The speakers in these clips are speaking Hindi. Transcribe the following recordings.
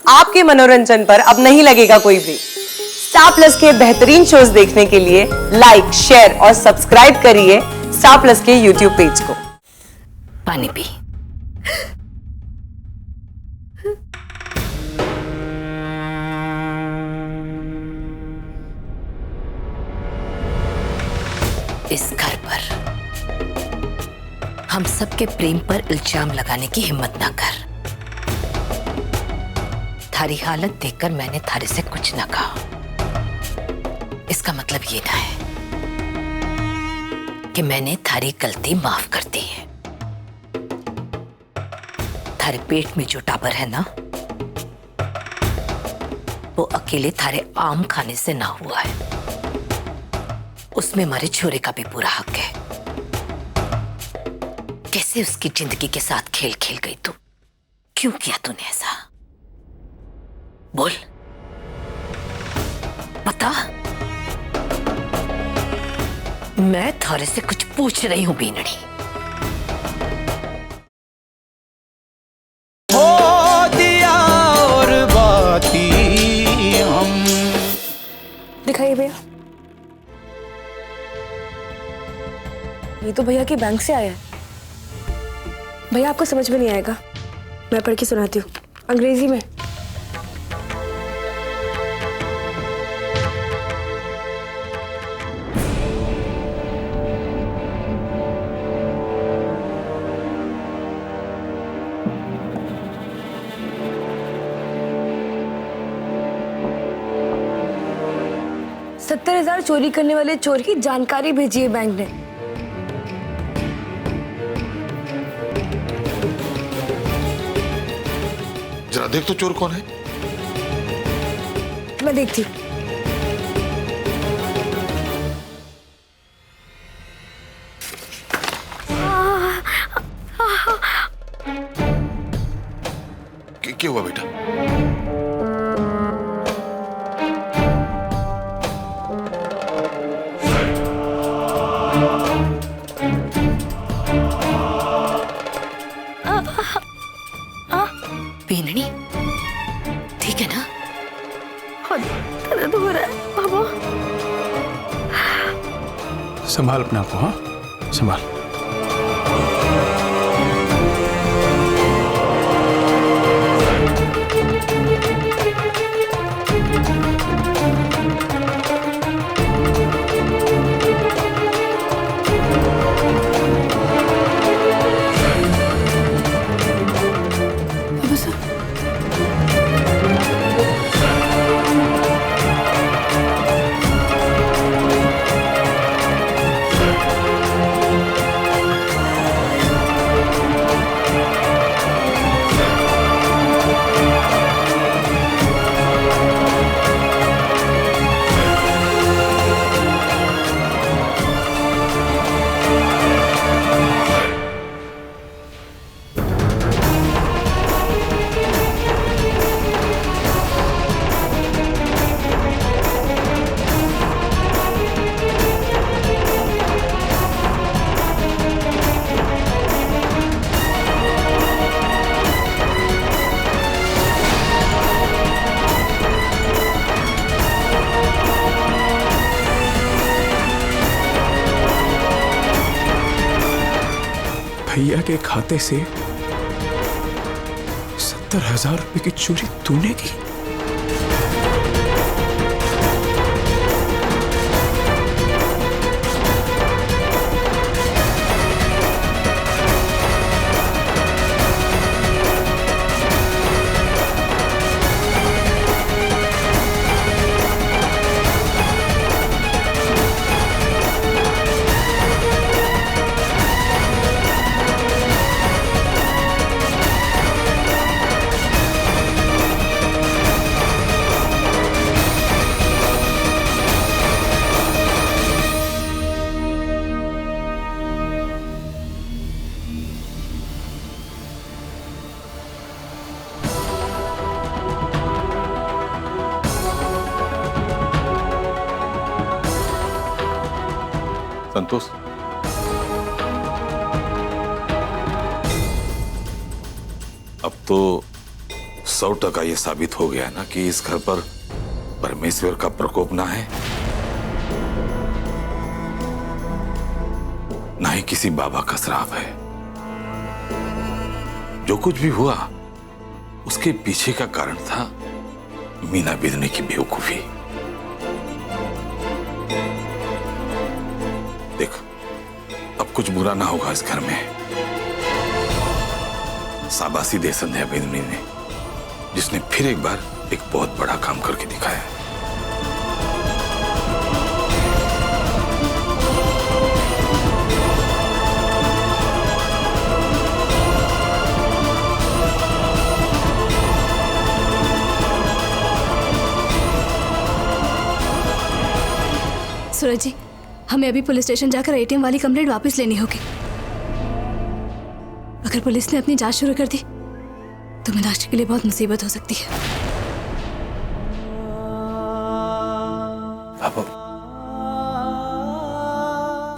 आपके मनोरंजन पर अब नहीं लगेगा कोई ब्रेक। स्टार प्लस के बेहतरीन शोज देखने के लिए लाइक, शेयर और सब्सक्राइब करिए स्टार प्लस के यूट्यूब पेज को। पानी पी। इस घर पर हम सबके प्रेम पर इल्जाम लगाने की हिम्मत ना कर। थारी हालत देखकर मैंने थारे से कुछ ना कहा। इसका मतलब ये ना है कि मैंने थारी गलती माफ कर दी है। थारे पेट में जो टाबर है ना, वो अकेले थारे आम खाने से ना हुआ है, उसमें हमारे छोरे का भी पूरा हक है। कैसे उसकी जिंदगी के साथ खेल खेल गई तू? क्यों किया तूने ऐसा? बोल, बता। मैं थारे से कुछ पूछ रही हूं बीनड़ी। हो दिया और बाती हम। दिखाइए भैया। ये तो भैया के बैंक से आया है। भैया आपको समझ में नहीं आएगा, मैं पढ़ के सुनाती हूँ अंग्रेजी में। $70,000 चोरी करने वाले चोर की जानकारी भेजी है बैंक ने। जरा देख तो चोर कौन है। मैं देखती हूँ। क्या हुआ बेटा? बीनड़ी ठीक है ना? दर्द हो रहा है बाबा। संभाल अपने आप को। हाँ, संभाल। भैया के खाते से 70,000 रुपए की चोरी तूने की? संतोष, अब तो 100% ये साबित हो गया ना कि इस घर पर परमेश्वर का प्रकोप ना है, ना ही किसी बाबा का श्राप है। जो कुछ भी हुआ उसके पीछे का कारण था मीना बिदने की बेवकूफी। देख, अब कुछ बुरा ना होगा इस घर में। शाबाशी दे संध्या बिदनी ने, जिसने फिर एक बार एक बहुत बड़ा काम करके दिखाया। सूरज जी, हमें अभी पुलिस स्टेशन जाकर एटीएम वाली कंप्लेंट वापस लेनी होगी। अगर पुलिस ने अपनी जांच शुरू कर दी तो मीनाक्षी के लिए बहुत मुसीबत हो सकती है।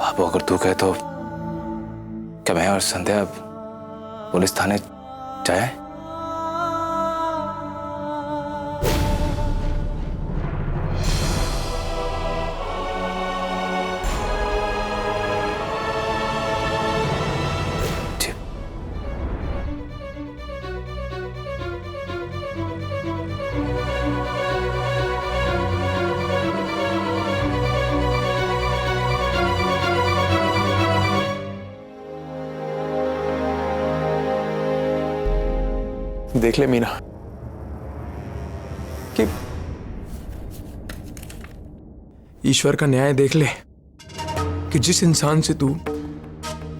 बाबू अगर तू कहे तो क्या मैं और संध्या पुलिस थाने जाए? देख ले मीना कि ईश्वर का न्याय देख ले कि जिस इंसान से तू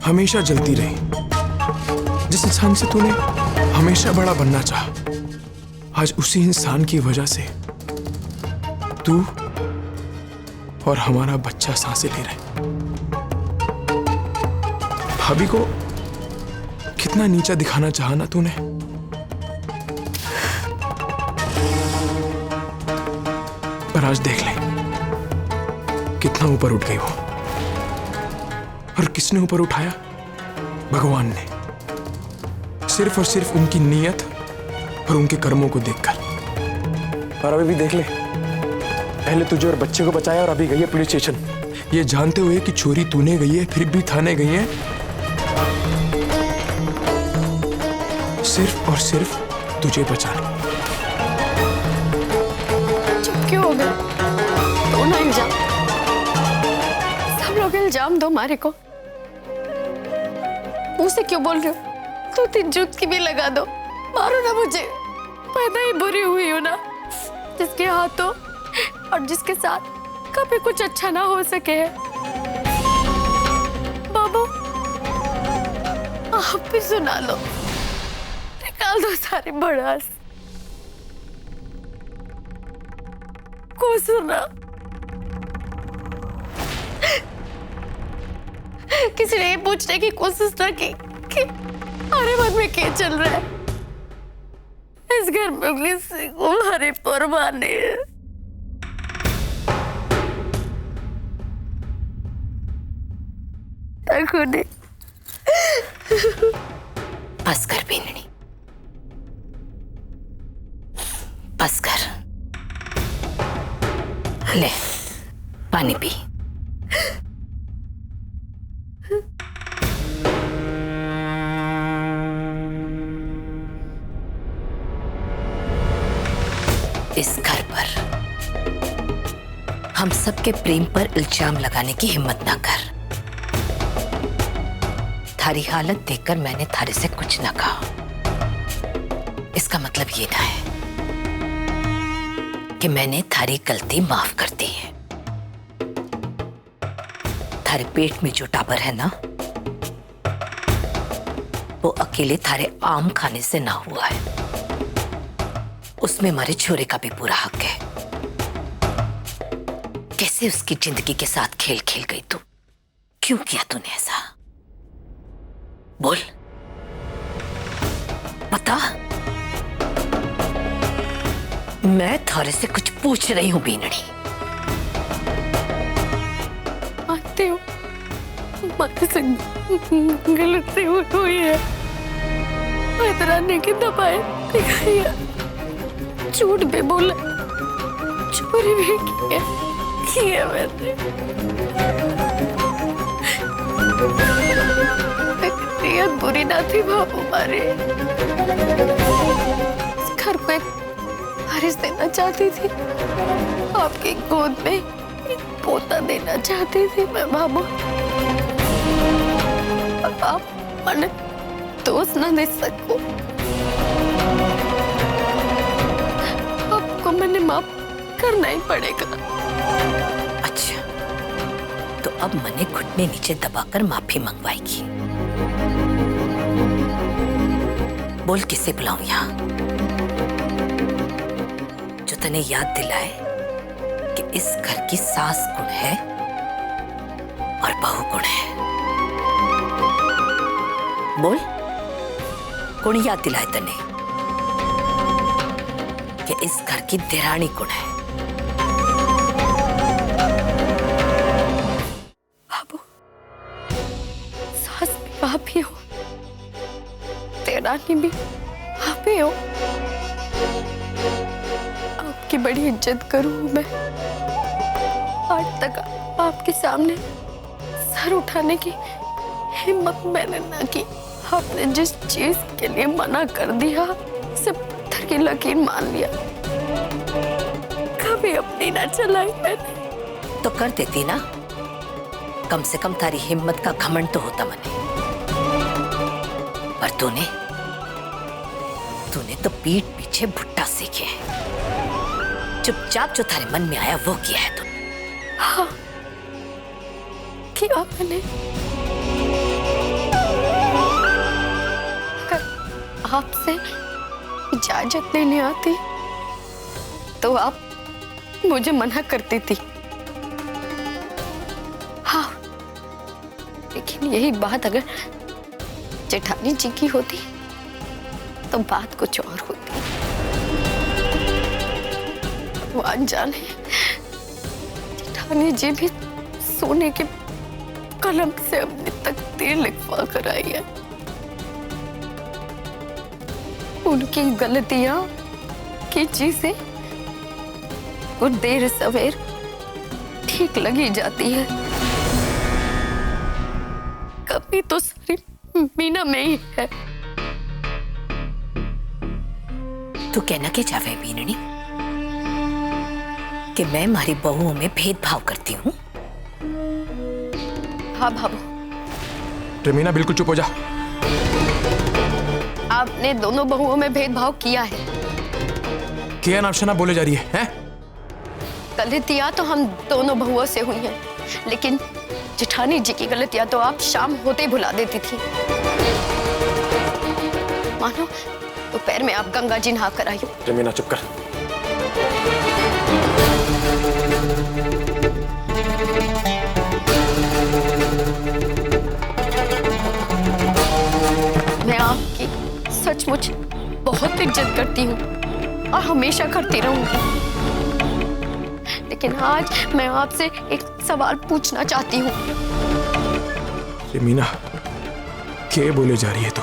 हमेशा जलती रही, जिस इंसान से तूने हमेशा बड़ा बनना चाहा, आज उसी इंसान की वजह से तू और हमारा बच्चा सांसें ले रहे। भाभी को कितना नीचा दिखाना चाहा ना तूने, पर आज देख ले कितना ऊपर उठ गई वो। और किसने ऊपर उठाया? भगवान ने, सिर्फ और सिर्फ उनकी नीयत और उनके कर्मों को देखकर। और अभी भी देख ले, पहले तुझे और बच्चे को बचाया और अभी गई है पुलिस स्टेशन, ये जानते हुए कि चोरी तूने गई है, फिर भी थाने गई है सिर्फ और सिर्फ तुझे बचाना। क्यों हो गया? दो ना इल्जाम, सब लोग इल्जाम दो मारे को। मुंह से क्यों बोल रहे हो? तो 3 जूत की भी लगा दो, मारो ना मुझे। पैदा ही बुरी हुई हो ना, जिसके हाथों और जिसके साथ कभी कुछ अच्छा ना हो सके है। बाबू आप भी सुना लो, निकाल दो सारे भड़ास को। सुना, किसी ने पूछने की कोशिश ना की कि हमारे मन में क्या चल रहा है। इस घर में किसी को हमारी परवाह नहीं है। बस कर बीननी, बस कर। ले पानी पी। इस घर पर हम सबके प्रेम पर इल्जाम लगाने की हिम्मत ना कर। थारी हालत देखकर मैंने थारे से कुछ ना कहा, इसका मतलब ये ना है कि मैंने थारी गलती माफ कर दी है। थारे पेट में जो टाबर है ना, वो अकेले थारे आम खाने से ना हुआ है, उसमें हमारे छोरे का भी पूरा हक है। कैसे उसकी जिंदगी के साथ खेल खेल गई तू? क्यों किया तूने ऐसा? बोल, बता। मैं थारे से कुछ पूछ रही हूं बीनड़ी। मानते हो हमारे से गलती हुई है, इतराने की दबाए दिखाई है, झूठ भी बोला, चोरी भी किया मैंने। नियत बुरी ना थी बाबू हमारे। इस घर को एक वारिस देना चाहती थी, आपकी गोद में एक पोता देना चाहती थी मैं बाबू। आप मैंने दोस्त ना दे सकूं, आपको मैंने माफ करना ही पड़ेगा। अच्छा, तो अब मैंने घुटने नीचे दबाकर माफी मंगवाएगी। बोल किसे बुलाऊं यहाँ, जो तने याद दिलाए कि इस घर की सास कौन है और बहू कौन है। बोल, कौन याद दिलाए तने कि इस घर की देरानी कौन है। बाबू, सास भी आप ही हो, देरानी भी आप ही हो। आपकी बड़ी इज्जत करूं मैं। आज तक आपके सामने सर उठाने की हिम्मत मैंने ना की। आपने जिस चीज के लिए मना कर दिया, उसे पत्थर की लकीर मान लिया। कभी अपनी ना चलाई मैंने। तो कर देती ना, कम से कम तारी हिम्मत का घमंड तो होता मने। पर तूने तो पीठ पीछे भुट्टा सीखे है। चुपचाप जो तारे मन में आया वो किया है तूने। हाँ, किया मैंने। अगर आपसे इजाजत लेने आती तो आप मुझे मना करती थी। हाँ, लेकिन यही बात अगर जेठानी जी की होती तो बात कुछ और होती। वो अनजाने जेठानी जी भी सोने के कलम से अपनी तकदीर लिखवा कर आई है। उनकी गलतियां की चीजें कुछ देर सवेर ठीक लगी जाती है। कभी तो सारी मीना में ही है। तू कहना क्या चाहे बीननी कि मैं हमारी बहुओं में भेदभाव करती हूँ। हाँ बाबू, रमीना बिल्कुल चुप हो जा। आपने दोनों बहुओं में भेदभाव किया है। किया ना अफसाना बोले जा रही है, हैं? गलतियां तो हम दोनों बहुओं से हुई हैं, लेकिन जेठानी जी की गलतियां तो आप शाम होते ही भुला देती थी। मानो दोपहर में आप गंगा जी नहा कर आई हो। रमीना चुप कर। मैं आपकी सचमुच बहुत इज्जत करती हूँ और हमेशा करती रहूंगी। लेकिन आज मैं आपसे एक सवाल पूछना चाहती हूँ। रमीना, क्या बोले जा रही है तू?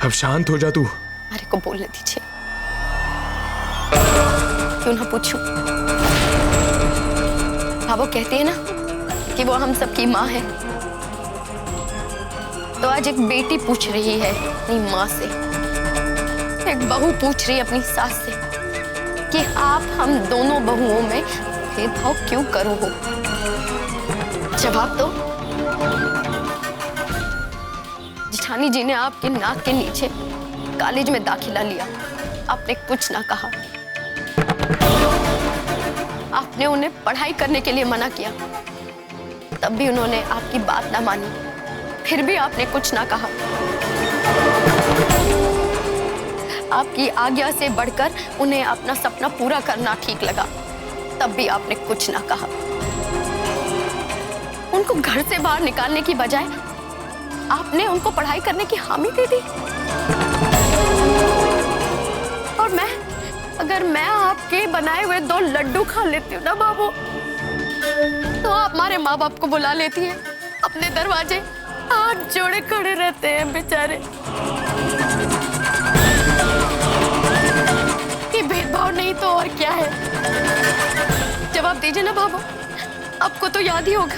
अब शांत हो जा तू। अरे को बोलने दीजिए। क्यों ना पूछूं? हाँ, वो कहती है ना कि वो हम सबकी माँ है। तो आज एक बेटी पूछ रही है अपनी माँ से, एक बहू पूछ रही है अपनी सास से कि आप हम दोनों बहुओं में भेदभाव क्यों करो हो? जवाब दो। जेठानी जी ने आपके नाक के नीचे कॉलेज में दाखिला लिया, आपने कुछ ना कहा। आपने उन्हें पढ़ाई करने के लिए मना किया, तब भी उन्होंने आपकी बात ना मानी, फिर भी आपने कुछ ना कहा। आपकी आज्ञा से बढ़कर उन्हें अपना सपना पूरा करना ठीक लगा, तब भी आपने कुछ ना कहा। उनको घर से बाहर निकालने की बजाय आपने उनको पढ़ाई करने की हामी दे दी। और अगर मैं आपके बनाए हुए 2 लड्डू खा लेती हूँ ना बाबू, तो आप हमारे माँ बाप को बुला लेती है अपने दरवाजे, हाथ जोड़े खड़े रहते हैं बेचारे। दीजिए ना भाभो, आपको तो याद ही होगा,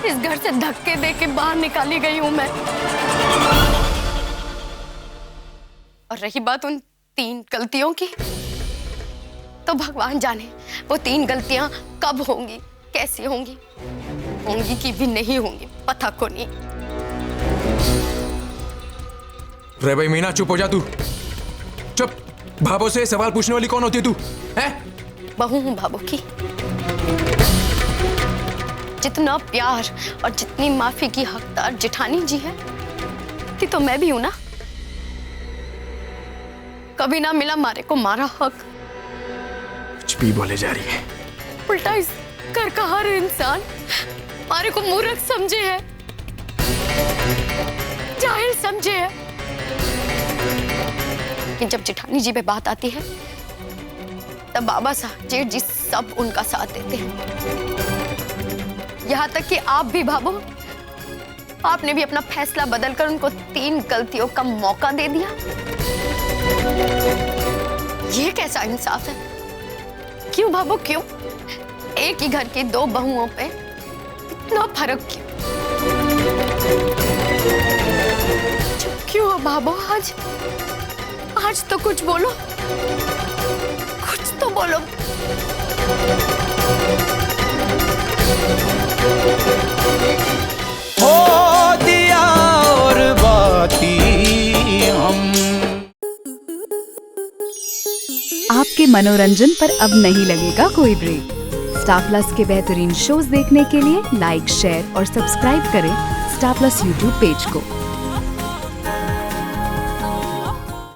इस घर से धक्के दे के बाहर निकाली गई हूं मैं। और रही बात उन 3 गलतियों की, तो भगवान जाने वो 3 गलतियां कब होंगी, कैसी होंगी, होंगी कि भी नहीं होंगी, पता को नहीं। रे भाई मीना, चुप हो जा तू, चुप। भाभो से सवाल पूछने वाली कौन होती है तू? हैं? बहू हूं भाभो की। जितना प्यार और जितनी माफी की हकदार जेठानी जी है, कि तो मैं भी हूं ना। कभी ना मिला मारे को मारा हक। कुछ भी बोले जा रही है। उल्टा इस घर का हर इंसान मारे को मूर्ख समझे है, जाहिल समझे है। लेकिन जब जेठानी जी पे बात आती है, तब बाबा साहब, जेठ जी सब उनका साथ देते हैं। यहाँ तक कि आप भी भाभो, आपने भी अपना फैसला बदलकर उनको 3 गलतियों का मौका दे दिया। ये कैसा इंसाफ है? क्यों भाभो, क्यों? एक ही घर की 2 बहुओं पे इतना फर्क क्यों? चुप क्यों हो भाभो? आज तो कुछ बोलो, कुछ तो बोलो। हो दिया और बाती हम। आपके मनोरंजन पर अब नहीं लगेगा कोई ब्रेक। स्टार प्लस के बेहतरीन शोज देखने के लिए लाइक, शेयर और सब्सक्राइब करें स्टार प्लस यूट्यूब पेज को।